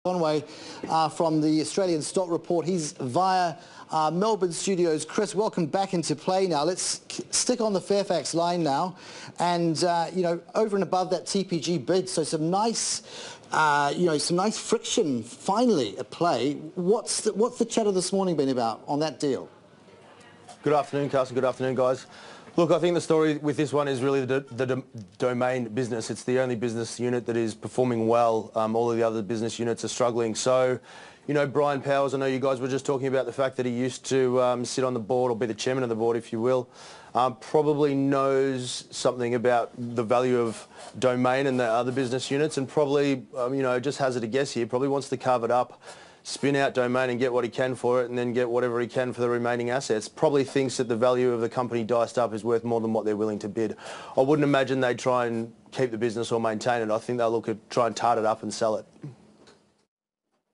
Conway from the Australian Stock Report. He's via Melbourne studios. Chris, welcome back into play now. Let's stick on the Fairfax line now. And, you know, over and above that TPG bid, so some nice, some nice friction finally at play. What's the chatter this morning been about on that deal? Good afternoon, Carson. Good afternoon, guys. Look, I think the story with this one is really the domain business. It's the only business unit that is performing well. All of the other business units are struggling. So, you know, Brian Powers, I know you guys were just talking about the fact that he used to sit on the board, or be the chairman of the board, if you will. Probably knows something about the value of domain and the other business units, and probably, just hazard a guess here, probably wants to carve it up, spin out domain and get what he can for it, and then get whatever he can for the remaining assets. Probably thinks that the value of the company diced up is worth more than what they're willing to bid. I wouldn't imagine they'd try and keep the business or maintain it. I think they'll look at try and tart it up and sell it.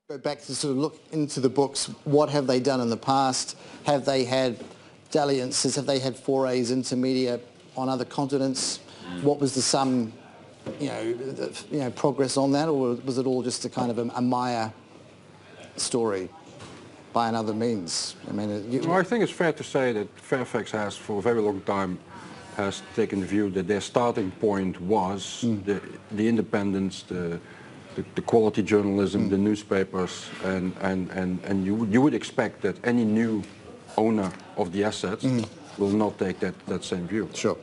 Go back to sort of look into the books. What have they done in the past? Have they had dalliances? Have they had forays into media on other continents? What was the sum, progress on that, or was it all just a kind of a Maya story by another means? I mean, I think it's fair to say that Fairfax has, for a very long time, has taken the view that their starting point was the independence, the quality journalism, the newspapers, and you would expect that any new owner of the assets will not take that same view. Sure.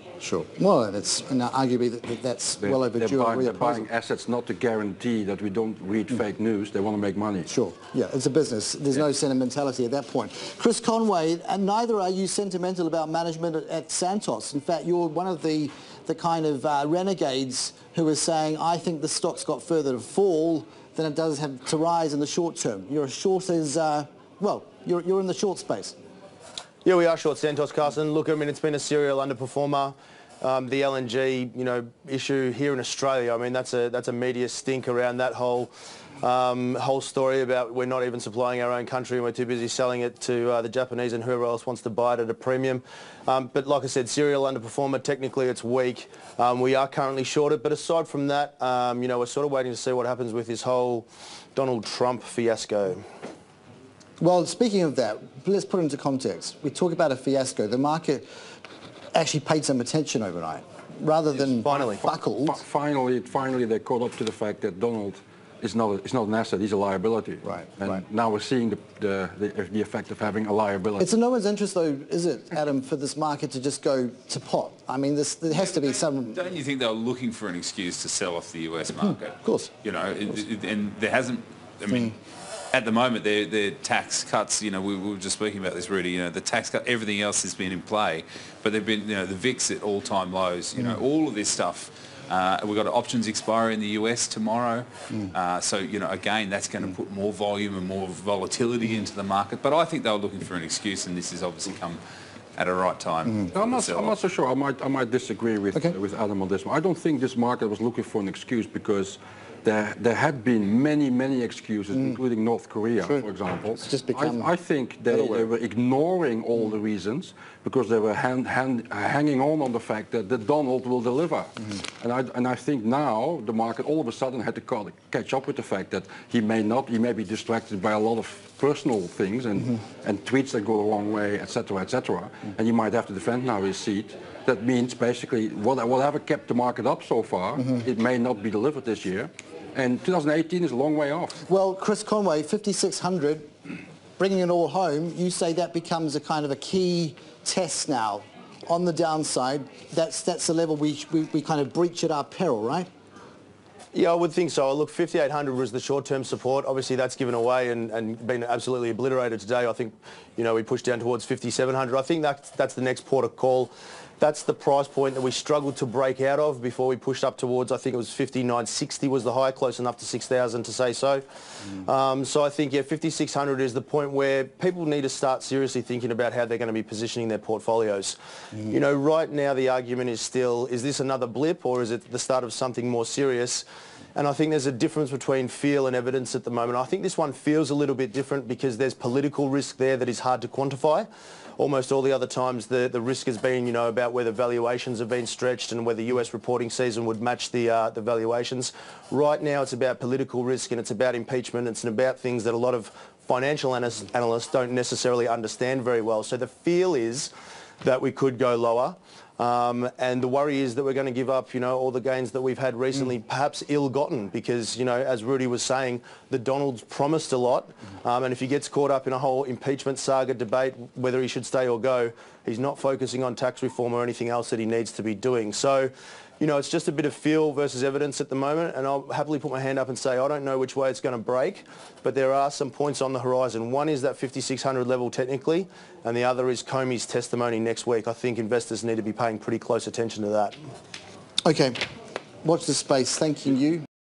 Well, that's arguably that's well overdue. They're buying assets not to guarantee that we don't read fake news. They want to make money. Sure. Yeah, it's a business. There's no sentimentality at that point. Chris Conway, and neither are you sentimental about management at Santos. In fact, you're one of the kind of renegades who is saying, I think the stock's got further to fall than it does have to rise in the short term. You're as short as, you're in the short space. Yeah, we are short Santos, Carson. Look, I mean, it's been a serial underperformer. The LNG, issue here in Australia, I mean, that's a media stink around that whole story about we're not even supplying our own country and we're too busy selling it to the Japanese and whoever else wants to buy it at a premium. But like I said, serial underperformer. Technically, it's weak. We are currently shorted. But aside from that, we're sort of waiting to see what happens with this whole Donald Trump fiasco. Well, speaking of that, let's put it into context. We talk about a fiasco. The market actually paid some attention overnight, rather than buckled. Finally, they caught up to the fact that Donald is not an asset; he's a liability. Right. Now we're seeing the effect of having a liability. It's in no one's interest, though, is it, Adam, for this market to just go to pot? I mean, there has to be some. Don't you think they were looking for an excuse to sell off the US market? Of course. And there hasn't. I mean. At the moment, their tax cuts, we were just speaking about this, Rudy, the tax cut, everything else has been in play, but they've been, the VIX at all-time lows, all of this stuff. We've got options expiry in the US tomorrow, so, again, that's going to put more volume and more volatility into the market, but I think they were looking for an excuse, and this has obviously come at a right time. I'm not so sure. I might disagree with Adam on this one. I don't think this market was looking for an excuse, because there had been many excuses, including North Korea, for example. It's just become I think they were ignoring all the reasons because they were hanging on the fact that Donald will deliver. And I think now the market all of a sudden had to catch up with the fact that he may be distracted by a lot of personal things and tweets that go the wrong way, etc., and he might have to defend now his seat. That means basically whatever kept the market up so far, it may not be delivered this year. And 2018 is a long way off. Well, Chris Conway, 5,600, bringing it all home, you say that becomes a kind of a key test now on the downside. That's the level we kind of breach at our peril, right? Yeah, I would think so. Look, 5,800 was the short-term support. Obviously, that's given away and been absolutely obliterated today. I think, we pushed down towards 5,700. I think that's the next port of call. That's the price point that we struggled to break out of before we pushed up towards, I think it was 5,960 was the high, close enough to 6,000 to say so. So I think, 5,600 is the point where people need to start seriously thinking about how they're going to be positioning their portfolios. Right now the argument is still, is this another blip or is it the start of something more serious? And I think there's a difference between feel and evidence at the moment. I think this one feels a little bit different because there's political risk there that is hard to quantify. Almost all the other times the risk has been, you know, about whether valuations have been stretched and whether US reporting season would match the valuations. Right now it's about political risk and it's about impeachment. It's about things that a lot of financial analysts don't necessarily understand very well. So the feel is that we could go lower. And the worry is that we're going to give up, you know, all the gains that we've had recently, perhaps ill-gotten, because, you know, as Rudy was saying, the Donald's promised a lot, and if he gets caught up in a whole impeachment saga debate, whether he should stay or go, he's not focusing on tax reform or anything else that he needs to be doing. So, you know, it's just a bit of feel versus evidence at the moment, and I'll happily put my hand up and say I don't know which way it's going to break, but there are some points on the horizon. One is that 5,600 level technically, and the other is Comey's testimony next week. I think investors need to be paying pretty close attention to that. Okay, watch this space. Thanking you.